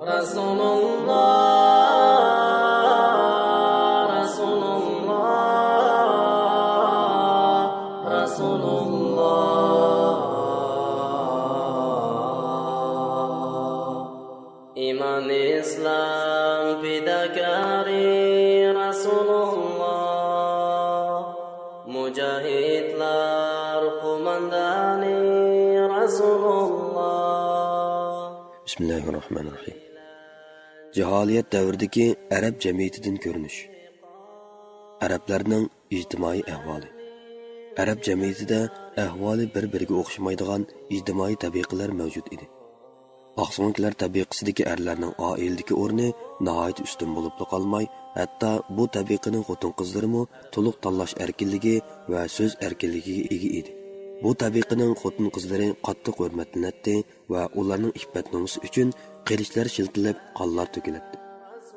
Rasulullah, Rasulullah, Rasulullah. İman İslam fidakari Rasulullah. Mücahitler kumandani Rasulullah. Bismillahirrahmanirrahim. Cehaliyet davridagi Arab jamiyatidan ko'rinish. Arablarning ijtimoiy ahvoli. Arab jamiyatida ahvoli bir-biriga o'xshamaydigan ijtimoiy tabiqalar mavjud edi. Oqso'nglar tabiqasidagi erlarning oiladagi o'rni nihoyat ustun bo'lib qolmay, hatto bu tabiqaning xotin-qizlarimi to'liq tanlash erkinligi va so'z erkinligiga ega edi. Bu tabiqaning xotin-qizlari qattiq hurmatlanadi va ularning iffat-nomusi uchun qilishlar shiltilab, qonlar to'kiladi.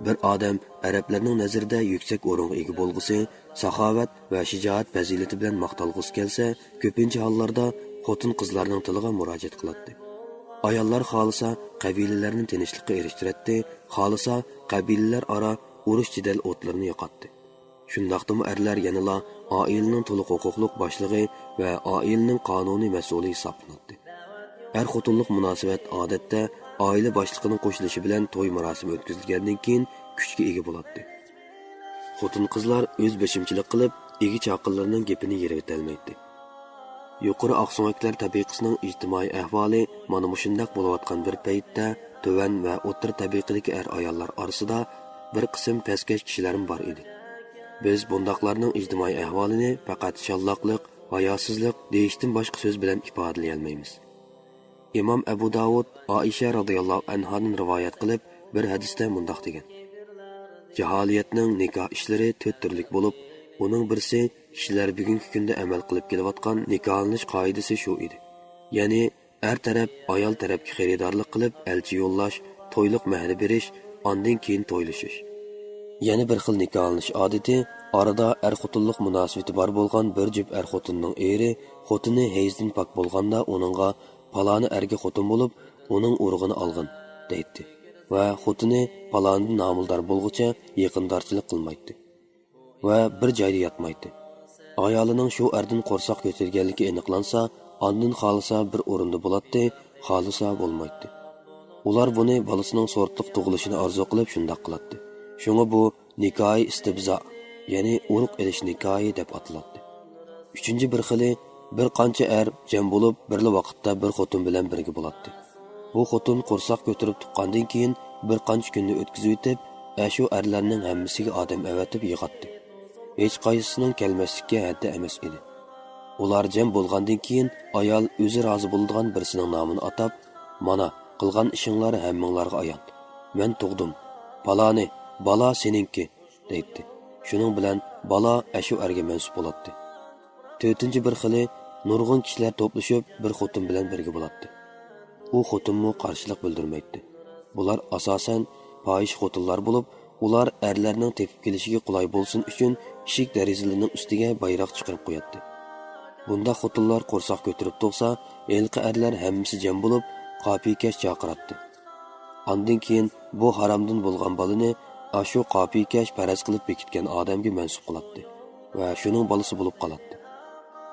Bir odam arablarning nazarida yuksak o'ringa ega bo'lg'isi, saxovat va shijoat fazilati bilan maqtalg'usi kelsa, ko'pincha hollarda xotin-qizlarning tiliga murojaat qiladi. Ayollar xolisa qabilalarning tinchlikka erishtiradi, xolisa qabilalar aro urush jidal o'tlarini yoqadi. Shundaqdimi erlar yanala oilaning to'liq huquqliq boshlig'i va oilaning qonuniy mas'uli hisoblanadi. Er-xotinlik munosabat odatda oila boshlig'ining qo'shilishi bilan to'y marosimi o'tkazilgandan keyin kuchga ega bo'ladi. Xotin-qizlar o'z beshimchilik qilib, egi chaqinlarning gapini yerib o'tolmaydi. Yuqori oqso'nglar tabiqasining ijtimoiy ahvoli mana shundaq bo'layotgan bir paytda to'van va o'rta tabiqadagi er-ayollar orasida bir qism pastkash kishilar bor edi. Biz bundaqlarning ijtimoiy ahvolini faqat shalloqlik, hayosizlik deyishdan boshqa so'z bilan ifodalay olmaymiz. İmam Abu Davud Aisha radhiyallohu anhadan rivoyat qilib bir hadisda mundaq degan: Jaholiyatning nikoh ishlari 4 turlik bo'lib, uning birisi kishilar bugungi kunda amal qilib kelayotgan nikohlanish qoidasi shu edi. Ya'ni er taraf ayol tarafga xaridorlik qilib elchi yo'llash, to'yliq mahar berish, ondan keyin to'ylashish. Yana bir xil nikohlanish odati orada er-xotinlik munosabati bor bo'lgan bir jup er-xotinning eri xotini hayzdan pok bo'lganda uningga paloni erga xotin bo'lib, uning urug'ini olgin deydi va xotini palondan nomildor bo'lguncha yaqindarchilik qilmaydi va bir joyda yotmaydi. Ayolining shu erdan qo'rsoq ko'targanligi aniqlansa, ondan xolisa bir o'rinda bo'ladi, xolisa bo'lmaydi. Ular buni balasining sortliq tug'ilishini orzu qilib shunday qiladi. Shunga bu nikohi istibzo, ya'ni urug' elish nikohi deb ataladi. Uchinchi bir xili bir qancha er jam bo'lib, birli vaqtda bir xotin bilan birga bo'ladi. Bu xotin qo'rsoq ko'tarib tuqqandan keyin bir qancha kunni o'tkazib o'tib, shu erlarning hammasiga odam avatib yig'atdi. Hech qaysisining kelmaslikka haddi emas edi. Ular jam bo'lgandan keyin ayol o'zi rozi bo'ladigan birisining nomini atab, "Mana qilgan ishinglar hammanglarga ayon. Men tug'dim. Paloni, bala seninki" deydi. Shuning bilan bala shu erga mansub bo'ladi. To'rtinchi bir xili nurg'un kishilar to'plashib bir xotin bilan birga bo'ladi. U xotinmi qarshilik bildirmaydi. Bular asosan fohish xotinlar bo'lib, ular erlarning tepib kelishiga qulay bo'lsin uchun eshik derazalarining ustiga bayroq chiqarib qo'yadi. Bunda xotinlar qo'rsoq ko'tarib to'g'sa, elqi erlar hammasi jam bo'lib, qopiykash chaqiradi. Ondan keyin bu haromdan bo'lgan balani ashu qopiykash faraz qilib bekitgan odamga mansub qiladi va shuning balasi bo'lib qoladi.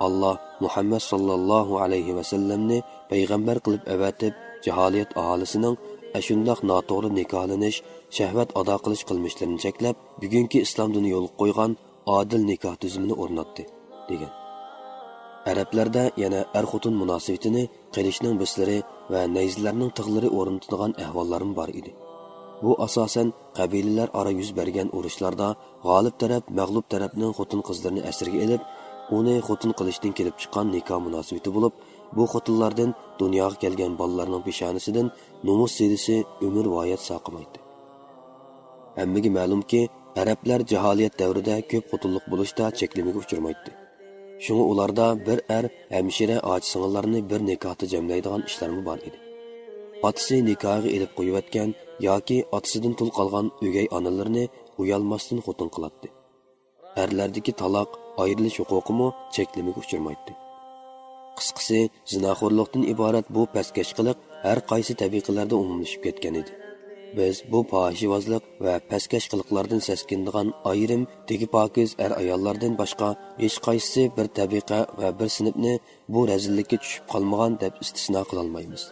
Allah Muhammad sallallohu alayhi va sallamni payg'ambar qilib avatib, jaholiyat aholisining ashundaq noto'g'ri nikohlanish, shahvat ado qilish qilmishlarini cheklab, bugungi islom dini yo'l qo'ygan adil nikoh tuzumini o'rnatdi degan. Arablarda yana er-xotin munosabatini qilishning bislari va nayzlarning tig'lari o'rnatilgan ahvollar bor edi. Bu asosan qabilalar aro yuz bergan urushlarda g'olib taraf mag'lub tarafning xotin-qizlarini asirga olib, uni xotin qilishdan kelib chiqqan nikoh munosabati bo'lib, bu xotinlardan dunyoga kelgan bolalarning peshonasidan nomus sedisi umr voyat saqlamaydi. Hammaga ma'lumki, arablar jaholiyat davrida ko'p xotinlik bo'lishda cheklamaga uchirmaydi. Shunga ularda bir hamshira och-singillarni bir nikohda jamlaydigan ishlarmi bor edi. Otasi nikohga elib qo'yayotgan yoki otasidan tul qolgan o'gay onalarni uyalmasdan xotin qiladi. Erlardagi taloq, ayrilish huquqimi cheklamaga uchirmaydi. Qisqasi, zinoxo'rlikdan iborat bu pastkash qiliq har qaysi tabiqalarda umumlashib ketgan edi. Biz bu fohishvozlik va pastkash qiliqlardan saskindigan ayrim tegi pokiz ayollardan boshqa hech qaysisi bir tabiqa va bir sinfni bu razillikka tushib qolmagan deb istisno qila olmaymiz.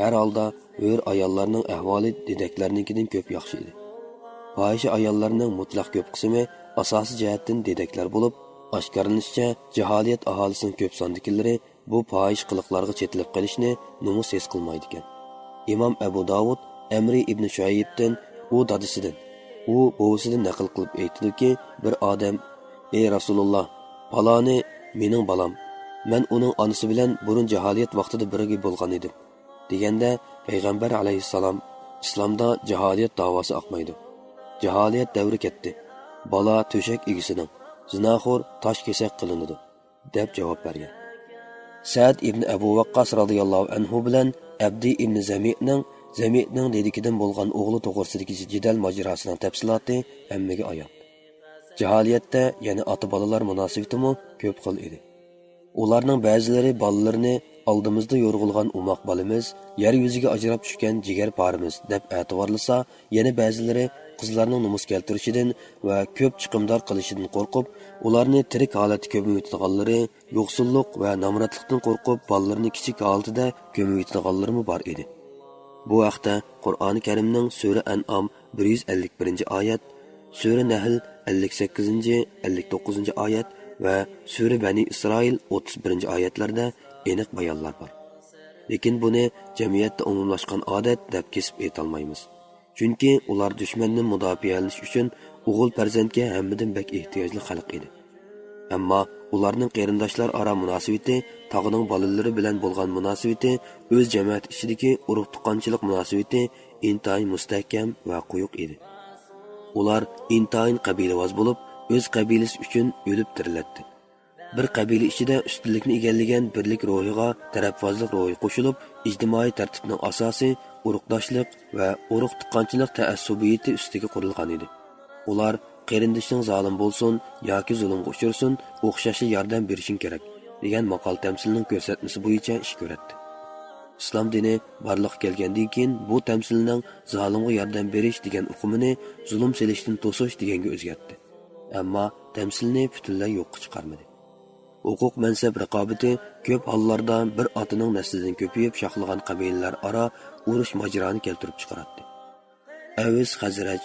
Har holda hur ayollarning ahvoli dedaklarnikidan ko'p yaxshi edi. Fohish ayollarning mutlaq ko'p qismi asosiy jihatdan dedaklar bo'lib, oshkorlanishicha jaholiyat aholisining ko'p sondikilari bu fohish qiliqlarga chetilib qolishni nomus his qilmaydi ekan. Imom Abu Davud Amri ibn Shuaybdan u dadisidan, u bovisidan naql qilib aytdiki, bir odam: "Ey Rasululloh, baloni mening balam. Men uning onasi bilan burun jaholiyat vaqtida birga bo'lgan edim." deganda payg'ambar alayhissalom islomda jaholiyat davosi oqmaydi. Jaholiyat davri ketdi. Bala to'shak egisining, zinaxo'r tosh kesak qilinadi deb javob bergan. Sa'd ibn Abu Waqqas radhiyallohu anhu bilan Abdi ibn Zami'ning dedikidan bo'lgan o'g'li to'g'risidagi jidal majrosining tafsiloti hammaga ayon. Jaholiyatda yana ota-bolalar munosabatimi ko'p xil edi. Ularning ba'zilari bolalarini oldimizda yo'rg'ilgan umoq bolamiz, yer yuziga ajrab tushgan jigar parimiz deb e'tiborlasa, yana ba'zilari qizlarning nomus keltirishidan va ko'p chiqimdor qilishidan qo'rqib, ularni tirik holatda ko'miyotganlari, yo'qsullik va nomratlikdan qo'rqib, bolalarini kichik holatida ko'miyotganlarimi bor edi. Bu vaqtda Qur'oni Karimning Sura An'am 151-oyat, Sura Nahl 58-59 oyat va Sura Bani Isroil 31-oyatlarda aniq bayonlar bor. Lekin buni jamiyatda umumlashgan odat deb kesib aytolmaymiz. Chunki ular dushmanni mudofialanish uchun o'g'il farzandga hammadan bek ehtiyojli xalq edi. Ammo ularning qarindoshlar aro munosabati, tog'ining bolalari bilan bo'lgan munosabati, o'z jamoat ichidagi urug' tuqqanchilik munosabati intayin mustahkam va quyuq edi. Ular intayin qabilavoz bo'lib, o'z qabilasi uchun o'lib tiriladi. Bir qabila ichida ustunlikni egallagan birlik ruhiga tarafvozlik ruhi qo'shilib, ijtimoiy tartibning asosi urug'doshlik va urug' tuqqanchilik ta'assubiyati ustiga qurilgan edi. Ular qarindishing zolim bo'lsin yoki zulmga uchursin, o'xshashli yordam berishing kerak degan maqol tamsilining ko'rsatmasi bo'yicha ish ko'radi. Islom dini barliq kelgandan keyin bu tamsilning zolimga yordam berish degan uqumini zulm selishdan to'sish deganga o'zgartdi. Ammo tamsilni butunlay yo'qqa chiqarmadi. Huquq mansab raqobati ko'p hollarda bir otaning naslidan ko'payib shoxlagan qabilalar aro urush majroni keltirib chiqaradi. Aviz, Xazraj,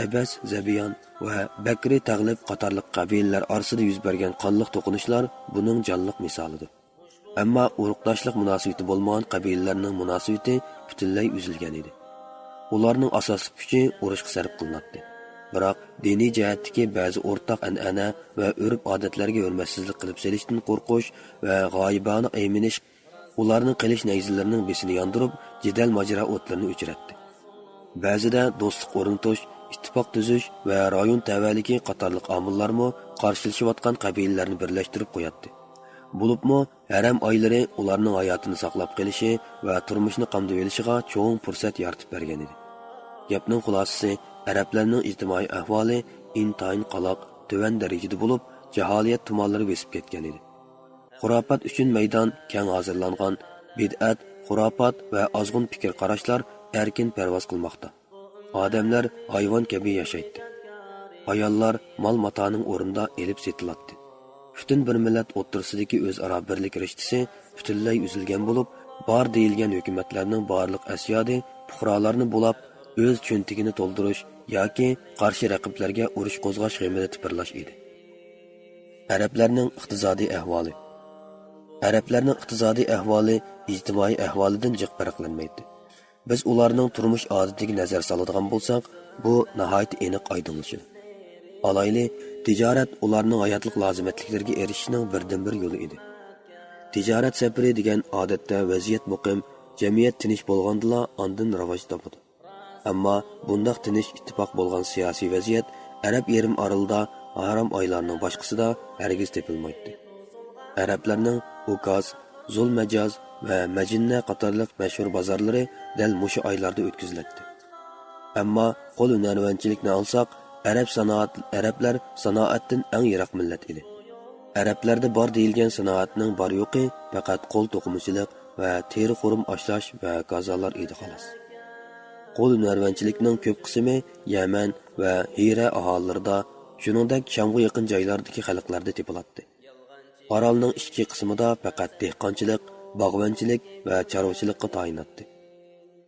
Abbas, Zabiyon va Bakri Tag'lib qatorliq qabilalar orasida yuz bergan qonliq to'qinishlar buning jonliq misolidir. Ammo urug'doshlik munosabati bo'lmagan qabilalarning munosabati butunlay uzilgan edi. Ularning asosiy kuchi urushga sarf qilinadi. Biroq diniy jihatdagi ba'zi o'rtaq an'ana va urf-odatlarga hurmatsizlik qilib selishdan qo'rqish va g'oyibona ayminish ularning qilish nayzlarining besini yondirib, jidal majra o'tlarini o'chiratdi. Ba'zida do'stlik o'rnatish, ittifoq tuzish va rayon tavalligi qatorliq omillarmi qarshilashayotgan qabilalarni birlashtirib qo'yadi. Bo'libmi haram oylari ularning hayotini saqlab qolishi va turmushni qamdab olishiga cho'ng fursat yaratib bergan edi. Gapning xulosasi arablarning ijtimoiy ahvoli intayin qaloq, tuvan darajada bo'lib, jaholiyat tumanlari besib ketgan edi. Xurofat uchun maydon keng hozirlangan, bid'at, xurofat va ozg'un fikr qarashlar erkin parvoz qilmoqda. Odamlar hayvon kabi yashaydi. Ayollar mol-matoning o'rnida elib setiladi. Butun bir millat o'rtasidagi o'zaro birlik rishtasi butunlay uzilgan bo'lib, bor deyilgan hukumatlarning barliq asyodi fuqarolarni bo'lib, o'z cho'ntigini to'ldirish yoki qarshi raqiblarga urush qo'zg'ash g'amida tipirlash edi. Arablarning iqtisodiy ahvoli ijtimoiy ahvolidan jiq farqlanmaydi. Biz ularning turmush odatiga nazar soladigan bo'lsak, bu nihoyat aniq oydinlashadi. Alayli tijorat ularning hayotlik lozimatliklariga erishishning birdan-bir yo'li edi. Tijorat safari degan odatda vaziyat muqim, jamiyat tinch bo'lgandila ondan rivoj topadi. Ammo bundaq tinch ittifoq bo'lgan siyosiy vaziyat Arab yarim orolida harom oylarning boshqasida hargiz topilmaydi. Arablarning Ukaz, Zulmajoz va Majinna qatorliq mashhur bozorlari dal mushu oylarda o'tkaziladi. Ammo qo'l hunarvanchilikni olsak, arablar sanoatdan eng yiroq millat edi. Arablarda bor deyilgan sanoatning bor yo'qi faqat qo'l to'qimachilik va teri xurum ashlash va gazolar edi xolos. qo'l hunarvanchilikning ko'p qismi Yaman va Hira aholilarida, shuningdek Shamga yaqin joylardagi xalqlarda topiladi. Orolning ichki qismida faqat dehqonchilik, bog'vanchilik va chorvachilikqa tayinladi.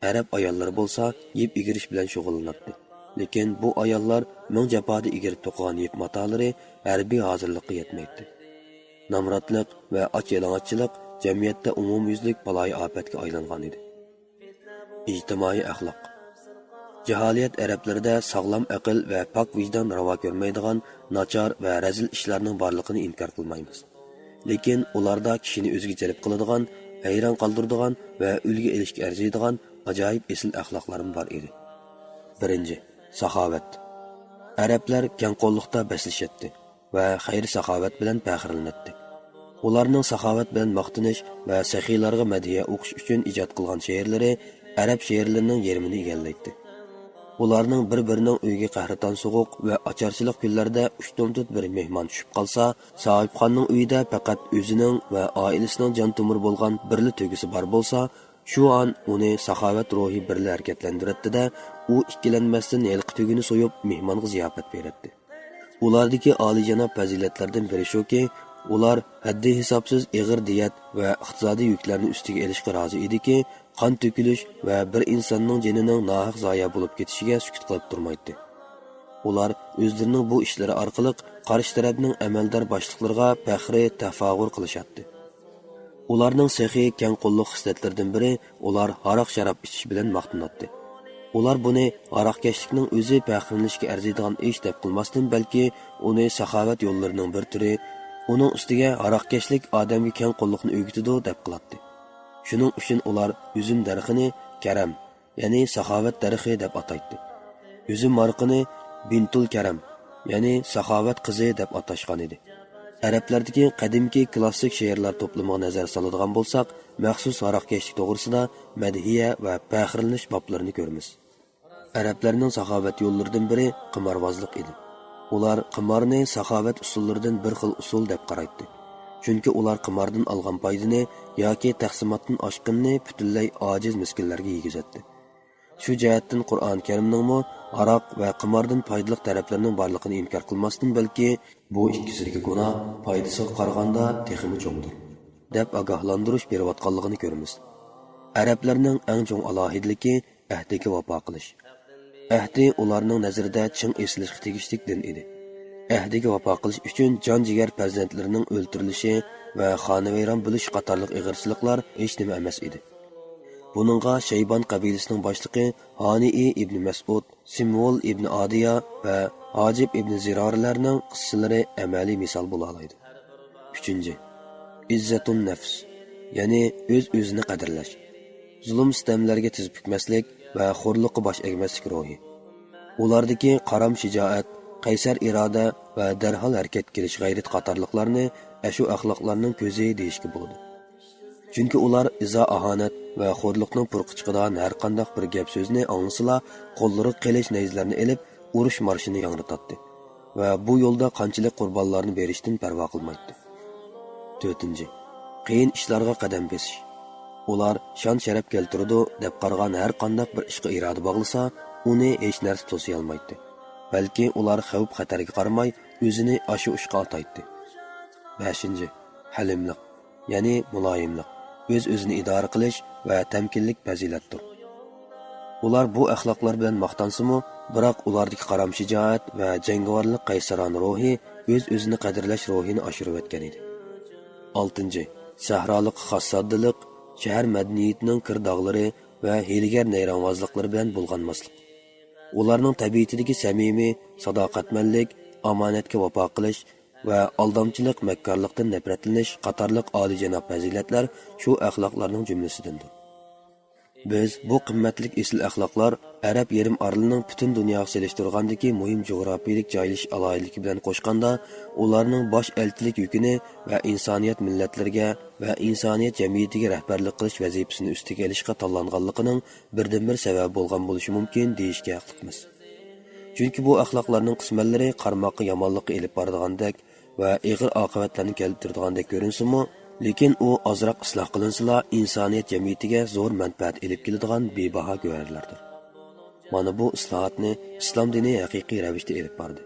Arab ayollari bo'lsa, yeb egirish bilan shug'ullanadi. Lekin bu ayollar ming jafoda egirib to'qigan yeb matolari harbiy hozirlikqa yetmaydi. Namratlik va och-yalang'ochchilik jamiyatda umumyuzlik baloyi ofatga aylangan edi. İctimai axloq. Jaholiyat arablarida sog'lom aql va pok vijdon ravo ko'rmaydigan nachar va razil ishlarning borligini inkor qilmaymiz. Lekin ularda kishini o'ziga jalb qiladigan, hayron qoldiradigan va ulga elishga arziydigan ajoyib esil axloqlarim bor edi. Birinchi, saxovat. Arablar kengqo'llikda baslashadi va xayr saxovat bilan faxrlanadi. Ularning saxovat bilan maqtanish va saxiylarga madhiya o'qish uchun ijod qilgan she'rlari Arab she'rlarining yerini egallaydi. Ularning bir-birining uyga qahraton so'g'uq va ocharchilik kunlarida ushtumtut bir mehmon tushib qolsa, sohibxonning uyida faqat o'zining va oilasining jon tomir bo'lgan birli tugisi bor bo'lsa, shu an uni saxovat ruhi birli harakatlantiradi-da, u ikkilanmasdan yilqi tugini so'yib mehmonga ziyofat beradi. Ulardagi oliyjanob fazilatlardan biri shuki, ular haddi hisobsiz ig'ir diyat va iqtisodiy yuklarni ustiga olishga rozi ediki, qon to'kilish va bir insonning jonining nohaq zoya bo'lib ketishiga sukut qilib turmaydi. Ular o'zlarining bu ishlari orqali qarshi tarafning amaldor boshliqlariga faxri tafog'ur qilishadi. Ularning sexiy keng qo'lliq xislatlaridan biri ular aroq sharob ichish bilan maqtanadi. Ular buni aroqkashlikning o'zi faxrlanishga arziydigan ish deb qilmasdan, balki uni saxovat yo'llarining bir turi, uning ustiga aroqkashlik odamga keng qo'lliqni o'rgatadi deb qiladi. Shuning uchun ular uzum darxini karam, ya'ni saxovat darxi deb ataydi. Uzum marqini bintul karam, ya'ni saxovat qizi deb atashgan edi. Arablardagi qadimki klassik she'rlar to'plamiga nazar soladigan bo'lsak, maxsus aroqkashlik to'g'risida madhiya va faxrlanish boblarini ko'ramiz. Arablarning saxovat yo'llaridan biri qimorvozlik edi. Ular qimorni saxovat usullaridan bir xil usul deb qaraydi. Chunki ular qimordan olgan foydani yoki taqsimotdan oshqinni butunlay ojiz miskinlarga yegizadi. Shu jihatdan Qur'on Karimning aroq va qimordan foydali taraflarining borligini inkor qilmasdan, balki bu ikkisidagi gunoh foydasiga qaraganda texmi cho'ngdir deb ogohlantirish berayotganligini ko'ramiz. Arablarning eng chong alohidligi ahdiga vafo qilish. Ahdi ularning nazarida ching eslashga tegishli din edi. Ahdiga vafo qilish uchun jon-jigar farzandlarining o'ldirilishi va xonavayron bo'lish qatorliq ig'irchiliklar hech nima emas edi. Buningga Shaybon qabilasining boshlig'i Hani ibn Mas'ud, Simvol ibn Adiya va Hojib ibn Zirorlarning qissalari amaliy misol bo'la oladi. 3. İzzatun nafs, ya'ni o'z-o'zini qadrlash. Zulm sistemlarga tiz bukmaslik va xo'rliqqa bosh egmaslik ruhi. Ulardagi qaram shijoat, qaysar iroda va darhol harakat qilish g'ayrat qatorliqlarni ashu axloqlarning ko'zi deyishga bo'ladi. Chunki ular izo ahonat va xo'rliqning purqi chiqadigan har qanday bir gap so'zni anglasila, qo'llari qilish nayzlarini elib, urush marshini yangratadi va bu yo'lda qanchalik qurbonlarni berishdan parvo qilmaydi. 4. Qiyin ishlarga qadam bosish. Ular shon sharaf keltiradi deb qargan har qanday bir ishga iroda bog'lasa, uni hech narsa to'siy olmaydi. Balki ular xavf xatarga qaramay o'zini ashu ishga ataydi. 5. Halimlik, ya'ni muloyimlik, o'z-o'zini idora qilish va tamkinlik fazilatdir. Ular bu axloqlar bilan maqtansimi, biroq ulardagi qaram shijoat va jangovarlik qaysaron ruhi o'z-o'zini qadrlash ruhini oshirib o'tgan edi. 6. Sahrolik xos soddilik, shahar madaniyatining kirdog'lari va hiylagar nayronvozliklari bilan bulg'anmaslik. Ularning tabiatidagi samimiy, sadoqatmanlik, omonatga vafo qilish va aldamchilik, makkorlikdan nafratlanish qatorliq oliyjanob fazilatlar shu axloqlarning jumlasidandir. Biz bu qimmatlik esil axloqlar Arab yarim orolining butun dunyoga selishtirgandagi muhim jo'grafiyalik joylashish aloyiligi bilan qo'shganda, ularning bosh elchilik yukini va insoniyat millatlarga va insoniyat jamiyatiga rahbarlik qilish vazifasini ustiga olishga tanlanganligining birdan-bir sababi bo'lgan bo'lishi mumkin deyishga haqliqmiz. Chunki bu axloqlarning qismanlari qarmoqqa yomonlikqa elib bordigandek va ig'ir oqibatlarni keltirdigandek ko'rinsimi, lekin u ozroq isloh qilinsila insoniyat jamiyatiga zo'r manfaat elib keladigan bebaho go'rlardir. mana bu islohotni islom dini haqiqiy ravishda elib bordi.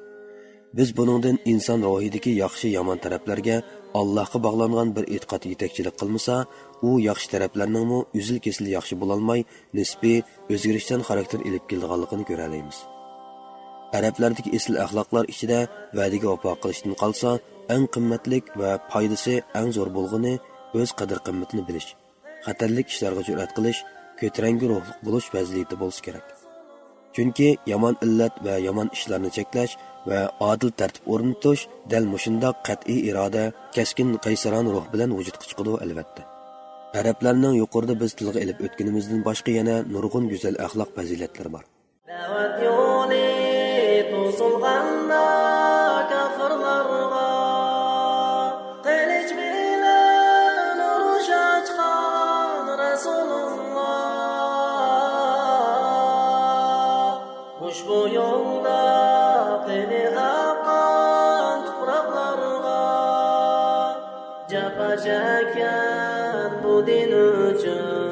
Biz buningdan inson ruhidagi yaxshi yomon taraflarga Allohga bog'langan bir e'tiqod yetakchilik qilmasa, u yaxshi taraflarning mu uzil kesil yaxshi bo'la olmay, nisbiy o'zgarishdan xarakter elib kelganligini ko'ra olamiz. Arablardagi asl axloqlar ichida va'daga vafo qilishdan qolsa, eng qimmatlik va foydasi eng zo'r bo'lgani o'z qadr-qimmatini bilish, xatarlik ishlarga jur'at qilish, ko'tarangi ruhli bo'lish vaziyati bo'lsa kerak. Chunki yomon illat va yomon ishlarni cheklash va odil tartib o'rnatish dal mushundoq qat'iy iroda, keskin qaysaron ruh bilan vujudga chiqadi albatta. Arablarning yuqorida biz tilga ilib o'tganimizdan boshqa yana nurg'un go'zal axloq fazilatlari bor. Da'vat yo'li to'silganda kafirlarga qilich bilan urush ochgan Rasululloh. Ushbu yo'lda qini oqqan tuproqlarga jafo chekkan bu din uchun